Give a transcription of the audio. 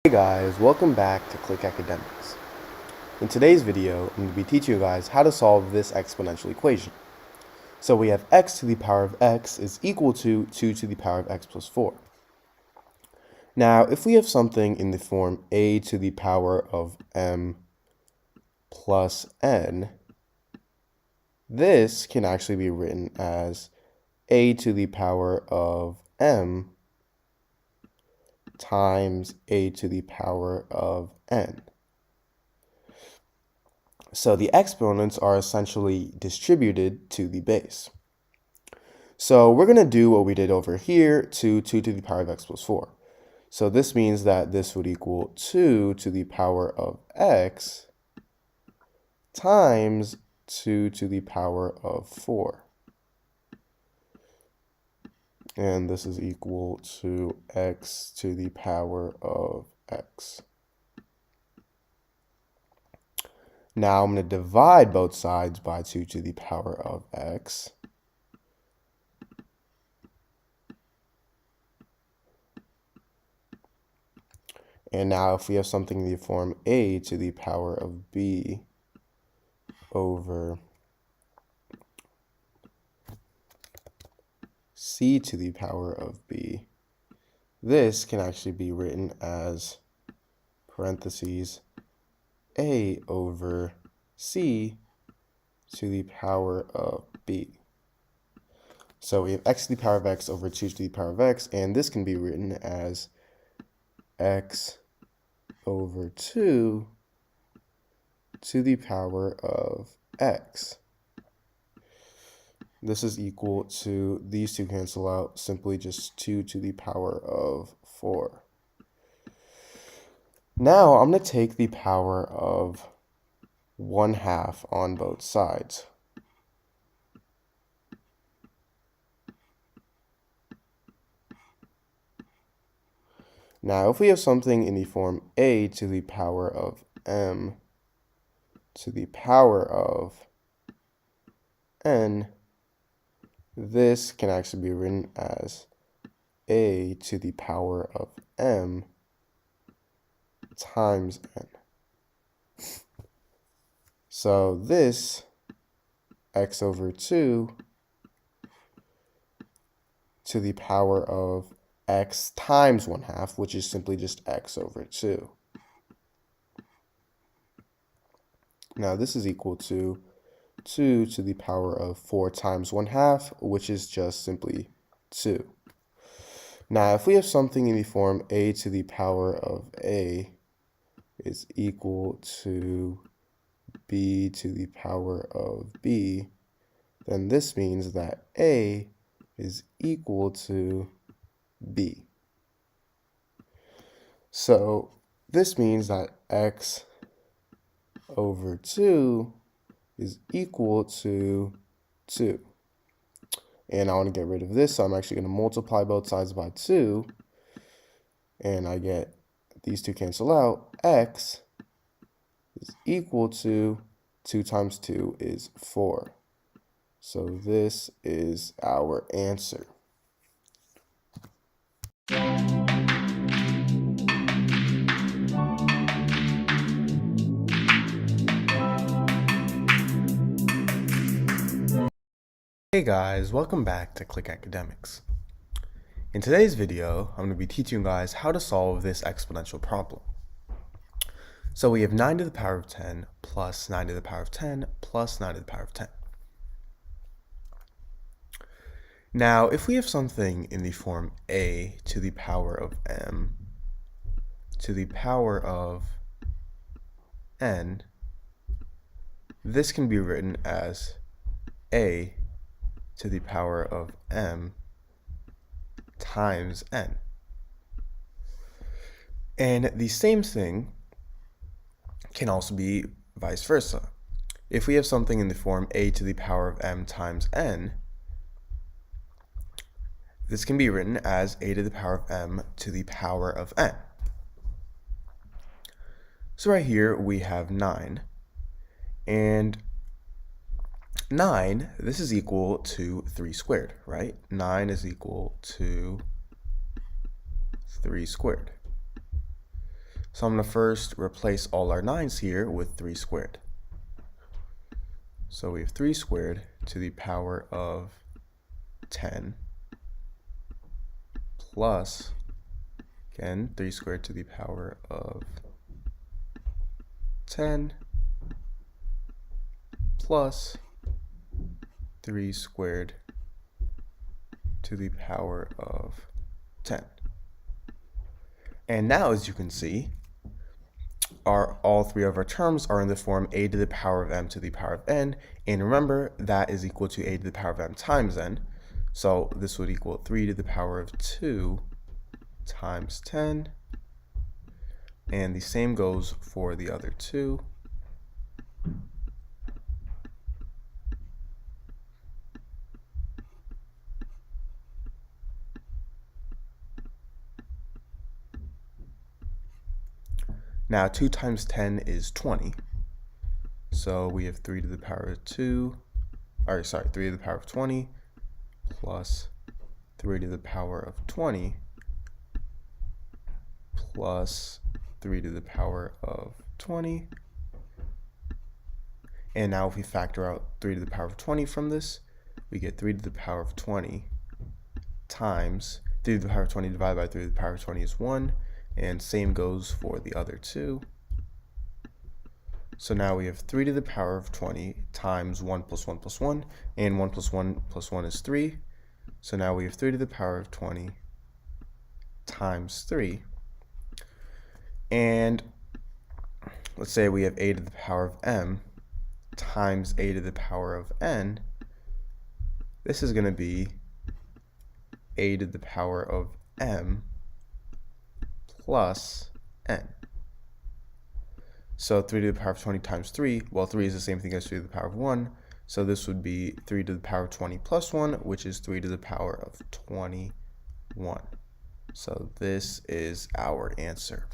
Hey guys, welcome back to Click Academics. In today's video, I'm going to be teaching you guys how to solve this exponential equation. So we have x to the power of x is equal to 2 to the power of x plus 4. Now, if we have something in the form a to the power of m plus n, this can actually be written as a to the power of m times a to the power of n. So the exponents are essentially distributed to the base. So we're going to do what we did over here to 2 to the power of x plus 4. So this means that this would equal 2 to the power of x times 2 to the power of 4. And this is equal to x to the power of x. Now I'm going to divide both sides by 2 to the power of x. And now if we have something in the form a to the power of b over c to the power of b, this can actually be written as parentheses a over c to the power of b. So we have x to the power of x over 2 to the power of x, and this can be written as x over 2 to the power of x. This is equal to, these two cancel out, simply just 2 to the power of 4. Now I'm going to take the power of 1/2 on both sides. Now if we have something in the form a to the power of m to the power of n, this can actually be written as a to the power of m times n. So this x over 2 to the power of x times 1/2, which is simply just x over 2. Now this is equal to 2 to the power of 4 times 1/2, which is just simply 2. Now if we have something in the form a to the power of a is equal to b to the power of b, then this means that a is equal to b. So this means that x over 2 is equal to 2. And I want to get rid of this, so I'm actually going to multiply both sides by 2. And I get these two cancel out. X is equal to 2 times 2 is 4. So this is our answer. Hey guys, welcome back to Click Academics. In today's video, I'm going to be teaching you guys how to solve this exponential problem. So we have 9 to the power of 10 plus 9 to the power of 10 plus 9 to the power of 10. Now, if we have something in the form a to the power of m to the power of n, this can be written as a to the power of m times n. And the same thing can also be vice versa. If we have something in the form a to the power of m times n, this can be written as a to the power of m to the power of n. So right here we have 9, and 9, this is equal to 3 squared, right? 9 is equal to 3 squared. So I'm going to first replace all our 9's here with 3 squared. So we have 3 squared to the power of 10 plus, again, 3 squared to the power of 10 plus 3 squared to the power of 10. And now, as you can see, all three of our terms are in the form a to the power of m to the power of n, and remember that is equal to a to the power of m times n. So this would equal 3 to the power of 2 times 10, and the same goes for the other two. Now 2 times 10 is 20. So we have 3 to the power of 3 to the power of 20 plus 3 to the power of 20 plus 3 to the power of 20. And now if we factor out 3 to the power of 20 from this, we get 3 to the power of 20 times 3 to the power of 20 divided by 3 to the power of 20 is 1. And same goes for the other two. So now we have 3 to the power of 20 times 1 plus 1 plus 1, and 1 plus 1 plus 1 is 3. So now we have 3 to the power of 20 times 3. And let's say we have a to the power of m times a to the power of n. This is going to be a to the power of m plus n. So 3 to the power of 20 times 3, well, 3 is the same thing as 3 to the power of 1. So this would be 3 to the power of 20 plus 1, which is 3 to the power of 21. So this is our answer.